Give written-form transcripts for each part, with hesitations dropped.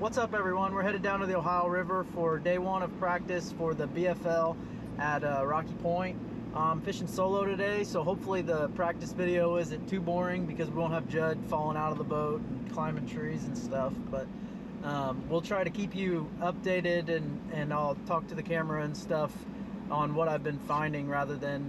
What's up, everyone? We're headed down to the Ohio River for day one of practice for the BFL at Rocky Point. I'm fishing solo today, so hopefully the practice video isn't too boring because we won't have Judd falling out of the boat and climbing trees and stuff. But we'll try to keep you updated, and I'll talk to the camera and stuff on what I've been finding rather than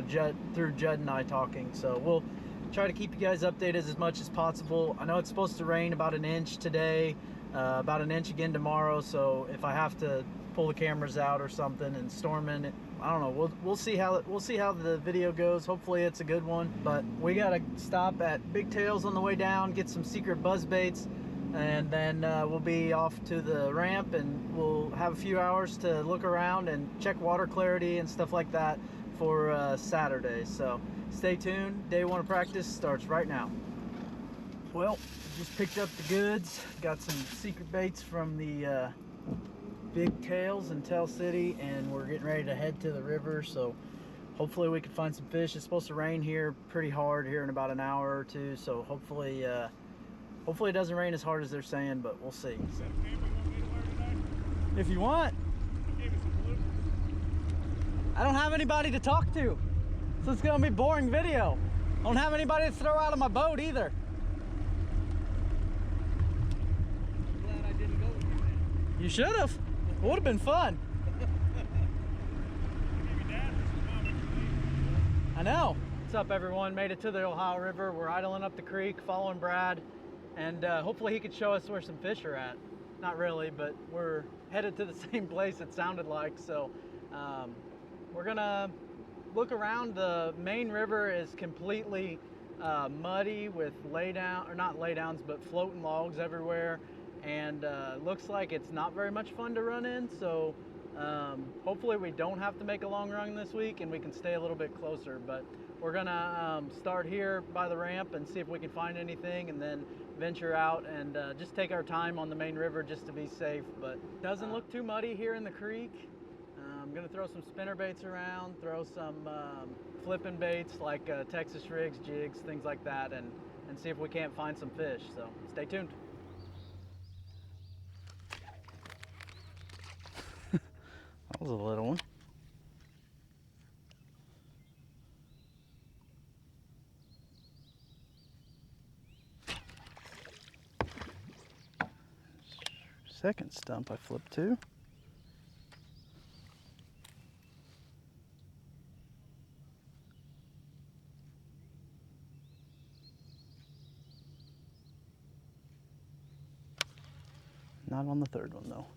Judd and I talking. So we'll try to keep you guys updated as much as possible. I know it's supposed to rain about an inch today, about an inch again tomorrow, so if I have to pull the cameras out or something and storm in it, I don't know, we'll see how the video goes. Hopefully it's a good one. But we gotta stop at Big Tails on the way down, get some secret buzz baits, and then we'll be off to the ramp, and we'll have a few hours to look around and check water clarity and stuff like that for Saturday. So stay tuned. Day one of practice starts right now. Well, just picked up the goods. Got some secret baits from the Big Tails in Tell City, and we're getting ready to head to the river. So hopefully we can find some fish. It's supposed to rain here pretty hard here in about an hour or two. So hopefully it doesn't rain as hard as they're saying, but we'll see. So, if you want. I don't have anybody to talk to, so it's gonna be a boring video. I don't have anybody to throw out of my boat either. I'm glad I didn't go with you then. You should have. It would have been fun. I know. What's up, everyone? Made it to the Ohio River. We're idling up the creek, following Brad, and hopefully he could show us where some fish are at. Not really, but we're headed to the same place it sounded like. So we're gonna look around. The main river is completely muddy with not laydowns, but floating logs everywhere, and looks like it's not very much fun to run in. So hopefully we don't have to make a long run this week, and we can stay a little bit closer. But we're gonna start here by the ramp and see if we can find anything, and then venture out and just take our time on the main river just to be safe. But it doesn't look too muddy here in the creek. I'm gonna throw some spinner baits around, throw some flipping baits like Texas rigs, jigs, things like that, and see if we can't find some fish. So stay tuned. That was a little one. Second stump I flipped to. Not on the third one though.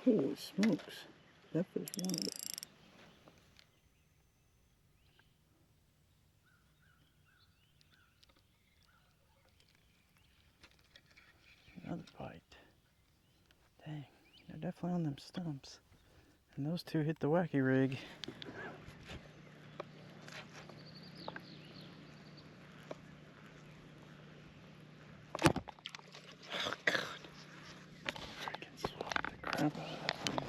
Holy smokes, that fish wanted it. Another bite. Dang, they're definitely on them stumps. And those two hit the wacky rig. Oh, God. Freaking swallowed the crap out of that thing.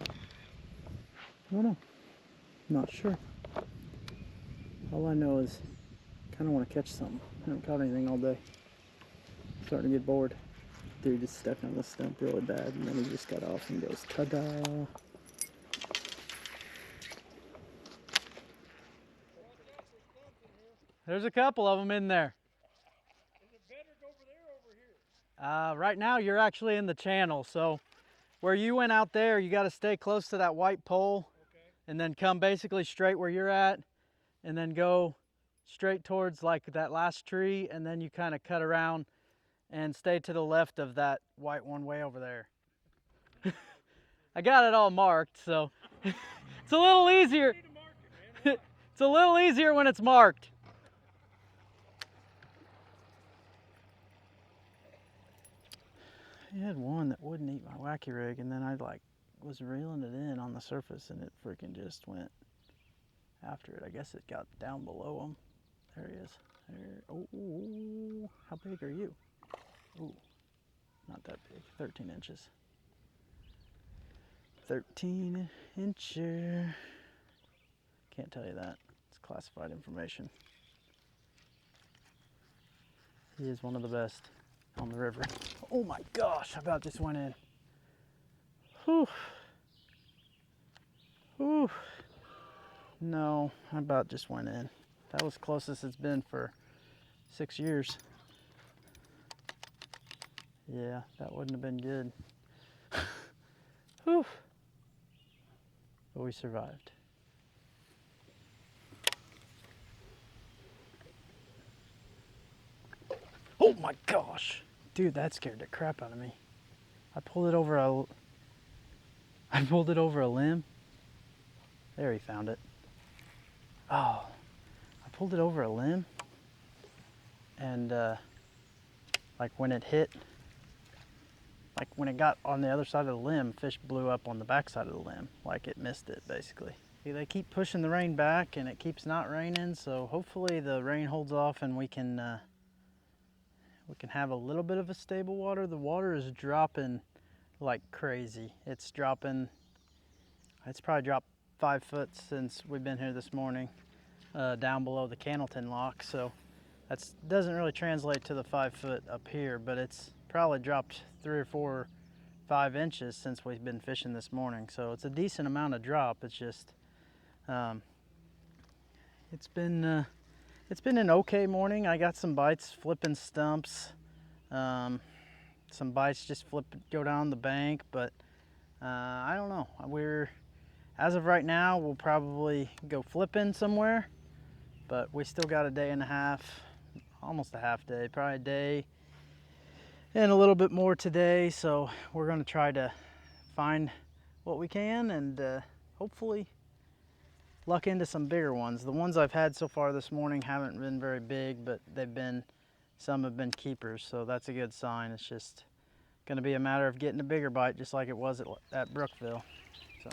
I don't know. Not sure. All I know is I kind of want to catch something. I haven't caught anything all day. Starting to get bored. Dude just stuck on the stump really bad, and then he just got off and goes, ta-da! There's a couple of them in there. Is it better to go over there or over here? Right now you're actually in the channel, so where you went out there, you got to stay close to that white pole. Okay. And then come basically straight where you're at, and then go straight towards like that last tree, and then you kind of cut around and stay to the left of that white one way over there. I got it all marked, so it's a little easier. It's a little easier when it's marked. I had one that wouldn't eat my wacky rig, and then I was reeling it in on the surface, and it freaking just went after it. I guess it got down below him. There he is. There. Oh, how big are you? Ooh, not that big. 13 inches. 13 incher. Can't tell you that. It's classified information. He is one of the best on the river. Oh my gosh, I about just went in. Whew. Whew. No, I about just went in. That was closest it's been for 6 years. Yeah, that wouldn't have been good. Whew. But we survived. Oh my gosh. Dude, that scared the crap out of me. I pulled it over a limb. There, he found it. Oh, I pulled it over a limb, and like when it hit, like when it got on the other side of the limb, fish blew up on the back side of the limb, like it missed it basically. They keep pushing the rain back, and it keeps not raining, so hopefully the rain holds off and we can have a little bit of a stable water. The water is dropping like crazy. It's dropping. It's probably dropped 5 foot since we've been here this morning, down below the Cannleton lock. So that doesn't really translate to the 5 foot up here, but it's probably dropped 3 or 4 or 5 inches since we've been fishing this morning. So it's a decent amount of drop. It's just, it's been an okay morning. I got some bites flipping stumps, some bites just go down the bank, but I don't know. As of right now, we'll probably go flipping somewhere, but we still got a day and a half, almost a half day, probably a day and a little bit more today. So we're going to try to find what we can and hopefully luck into some bigger ones. The ones I've had so far this morning haven't been very big, but some have been keepers, so that's a good sign. It's just going to be a matter of getting a bigger bite, just like it was at Brookville. So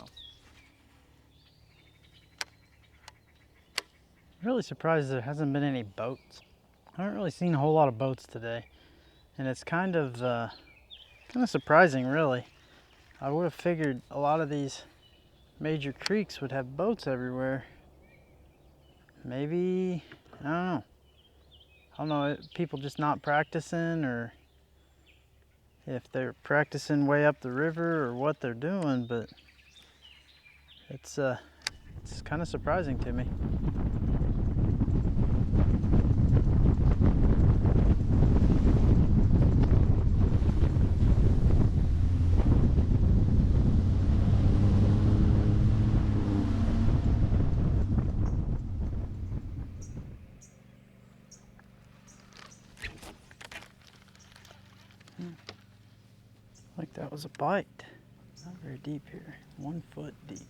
really surprised there hasn't been any boats. I haven't really seen a whole lot of boats today, and it's kind of surprising, really. I would have figured a lot of these major creeks would have boats everywhere. Maybe, I don't know, people just not practicing, or if they're practicing way up the river, or what they're doing, but it's kind of surprising to me. Like that was a bite. Not very deep here. 1 foot deep.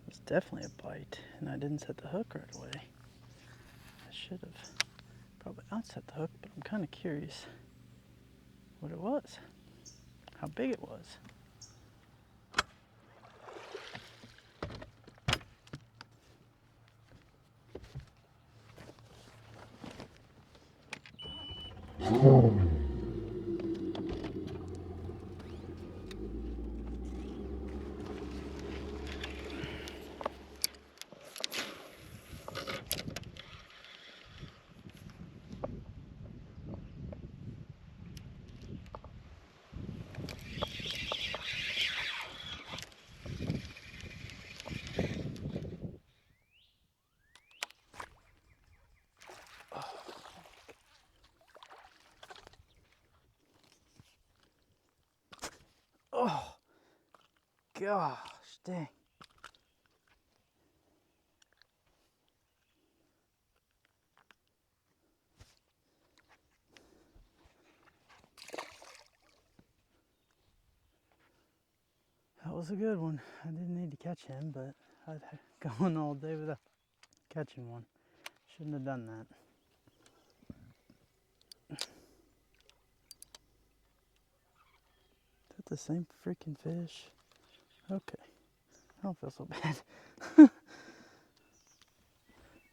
It's definitely a bite, and I didn't set the hook right away. I should have probably not set the hook, but I'm kind of curious what it was, how big it was. Oh, gosh, dang. That was a good one. I didn't need to catch him, but I'd gone all day without catching one. Shouldn't have done that. Is that the same freaking fish? Okay, I don't feel so bad.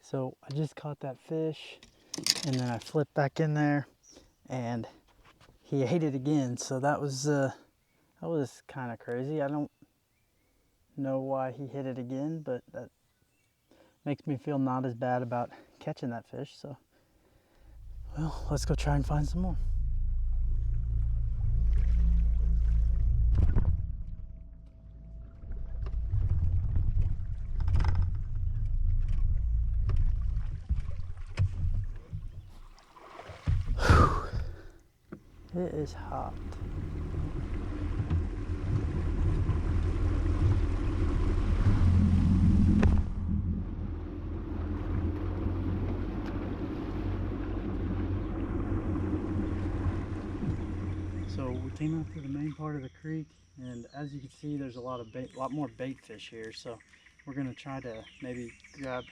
So I just caught that fish and then I flipped back in there and he ate it again. So that was kind of crazy. I don't know why he hit it again, but that makes me feel not as bad about catching that fish. So, well, let's go try and find some more. It is hot. So we came up to the main part of the creek, and as you can see, there's a lot more bait fish here. So we're gonna try to maybe grab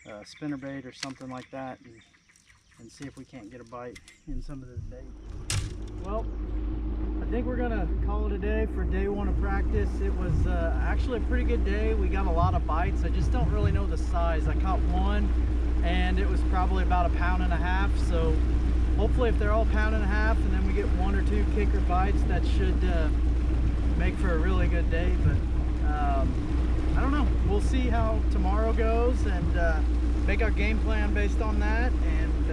a spinnerbait or something like that, and see if we can't get a bite in some of this bait. Well, I think we're gonna call it a day for day one of practice. It was actually a pretty good day. We got a lot of bites. I just don't really know the size. I caught one and it was probably about 1.5 pounds. So hopefully if they're all 1.5 pounds and then we get 1 or 2 kicker bites, that should make for a really good day. But I don't know. We'll see how tomorrow goes and make our game plan based on that. And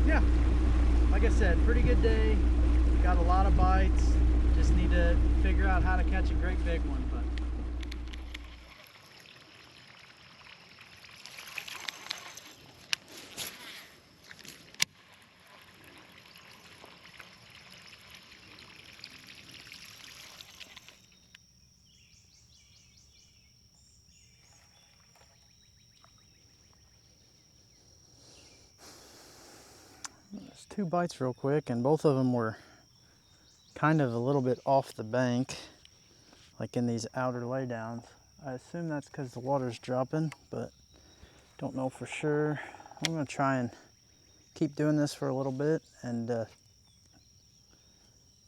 yeah, like I said, pretty good day. Got a lot of bites. Just need to figure out how to catch a great big one. But there's 2 bites real quick, and both of them were kind of a little bit off the bank, like in these outer laydowns. I assume that's because the water's dropping, but don't know for sure. I'm gonna try and keep doing this for a little bit and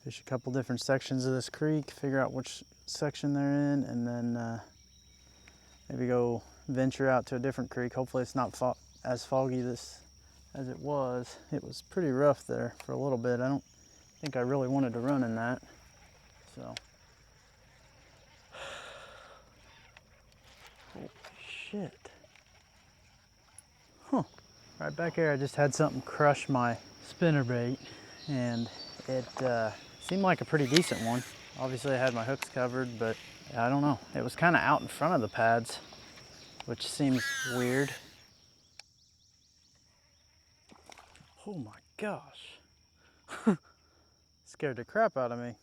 fish a couple different sections of this creek, figure out which section they're in, and then maybe go venture out to a different creek. Hopefully it's not as foggy as it was. It was pretty rough there for a little bit. I don't think I really wanted to run in that. So, holy shit. Huh. Right back here I just had something crush my spinnerbait, and it seemed like a pretty decent one. Obviously I had my hooks covered, but I don't know. It was kind of out in front of the pads, which seems weird. Oh my gosh. Scared the crap out of me.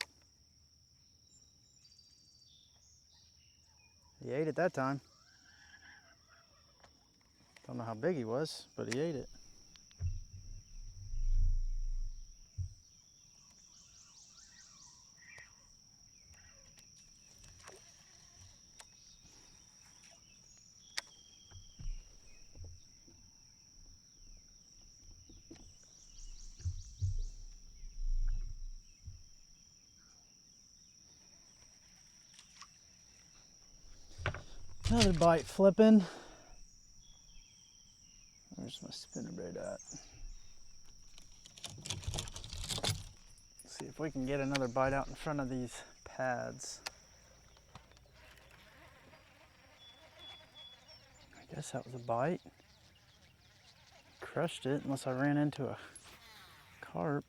He ate it that time. Don't know how big he was, but he ate it. Another bite flipping. Where's my spinnerbait at? See if we can get another bite out in front of these pads. I guess that was a bite. Crushed it unless I ran into a carp.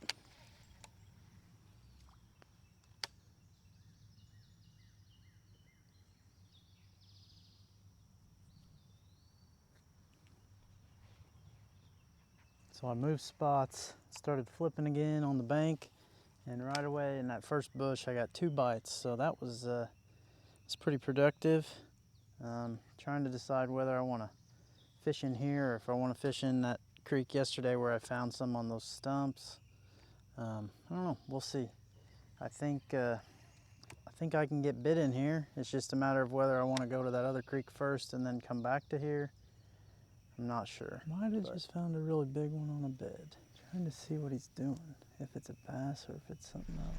So I moved spots, started flipping again on the bank, and right away in that first bush I got 2 bites. So that was it's pretty productive. Trying to decide whether I want to fish in here or if I want to fish in that creek yesterday where I found some on those stumps. I don't know, we'll see. I think think I can get bit in here. It's just a matter of whether I want to go to that other creek first and then come back to here. I'm not sure. Might have just found a really big one on a bed. Trying to see what he's doing, if it's a bass or if it's something else.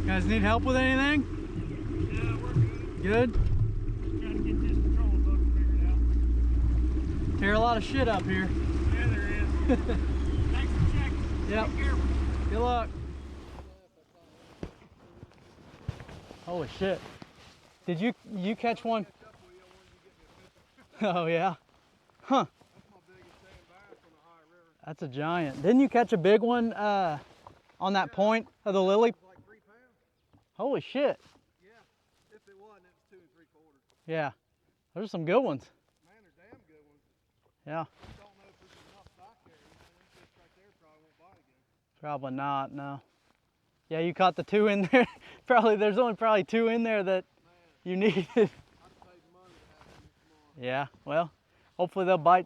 You guys need help with anything? Yeah, we're good. Good? Trying to get this control boat figured out. Tear a lot of shit up here. Yeah, there is. Thanks for checking. Yep. Be careful. Good luck. Holy shit. Did you catch one? Oh yeah? Huh. That's my biggest stand bass on the high river. That's a giant. Didn't you catch a big one on that point of the lily? It was like 3 pounds. Holy shit. Yeah. If it wasn't, it was 2 3/4. Yeah. Those are some good ones. Man, they're damn good ones. Yeah. Just don't know if there's enough back there. You know, them fish right there probably won't bite again. Probably not, no. Yeah, you caught the 2 in there. There's only probably 2 in there that you needed. I'd pay money to have them tomorrow. Yeah, well, hopefully they'll bite.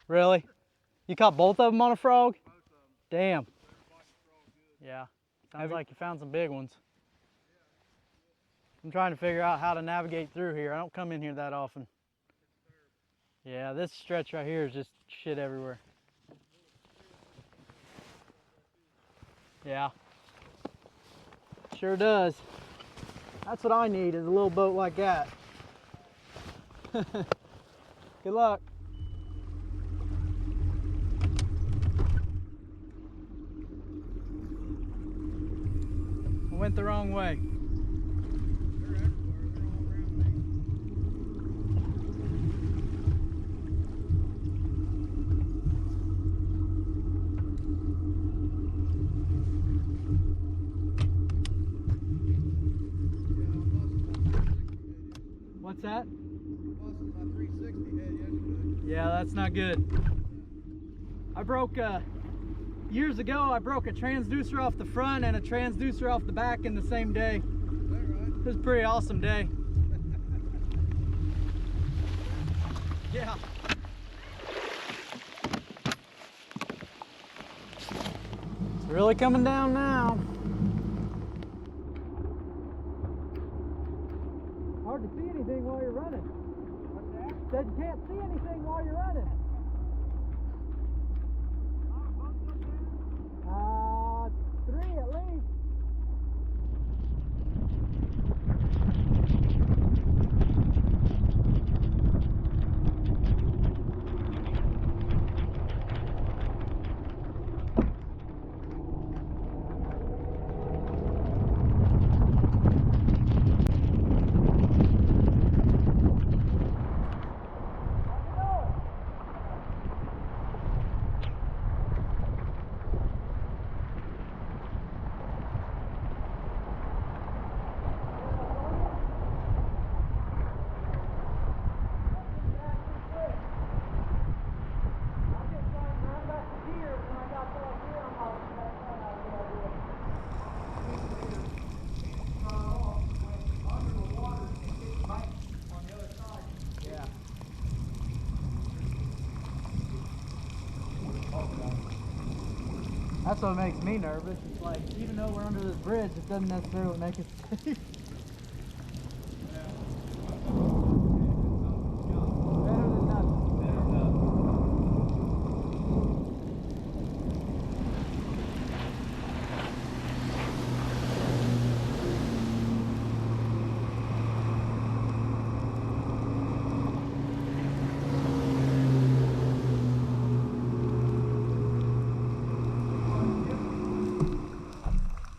Really? You caught both of them on a frog? Both of them. Damn. They're biting the frog good. Yeah. Sounds like you found some big ones. I'm trying to figure out how to navigate through here. I don't come in here that often. Yeah, this stretch right here is just shit everywhere. Yeah. Sure does. That's what I need, is a little boat like that. Good luck. I went the wrong way. They're everywhere. They're all around me. What's that? Busted my 360 head yesterday. Yeah, that's not good. I broke, years ago, I broke a transducer off the front and a transducer off the back in the same day. Is that right? It was a pretty awesome day. Yeah. It's really coming down now. Hard to see anything while you're running. What's that? Said you can't see anything while you're running. Oh, both of them 3 at least. That's what makes me nervous. It's like, even though we're under this bridge, it doesn't necessarily make it safe. Better than nothing. Better than nothing.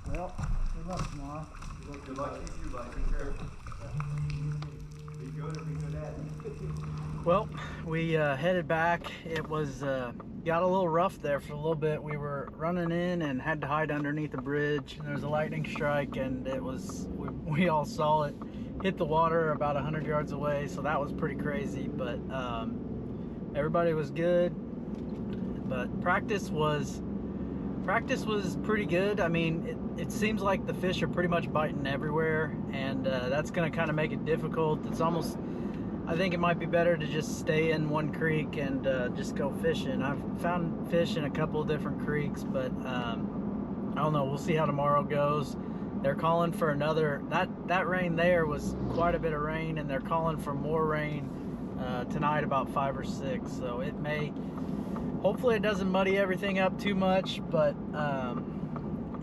Well, good luck tomorrow. Good luck to you, buddy. Be careful. Be good or be good at it. Well, we headed back. It was got a little rough there for a little bit. We were running in and had to hide underneath a bridge. There was a lightning strike, and it was we all saw it hit the water about 100 yards away, so that was pretty crazy. But everybody was good. But practice was pretty good. I mean, it seems like the fish are pretty much biting everywhere, and that's going to kind of make it difficult. It's almost, I think it might be better to just stay in one creek and just go fishing. I've found fish in a couple of different creeks, but I don't know. We'll see how tomorrow goes. They're calling for another, that rain there was quite a bit of rain, and they're calling for more rain tonight, about 5 or 6. So it may, hopefully it doesn't muddy everything up too much, but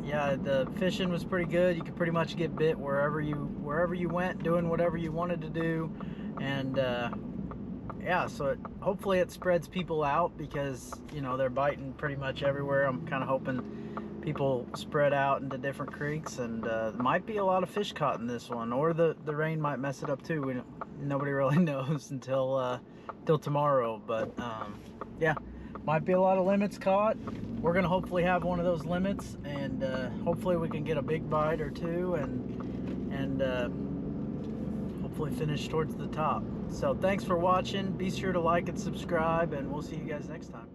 yeah, the fishing was pretty good. You could pretty much get bit wherever you went, doing whatever you wanted to do. And yeah, so hopefully it spreads people out, because you know they're biting pretty much everywhere. I'm kind of hoping people spread out into different creeks, and might be a lot of fish caught in this one, or the rain might mess it up too. Nobody really knows until tomorrow, but yeah, might be a lot of limits caught. We're gonna hopefully have one of those limits, and hopefully we can get a big bite or two, and hopefully finish towards the top. So thanks for watching. Be sure to like and subscribe, and we'll see you guys next time.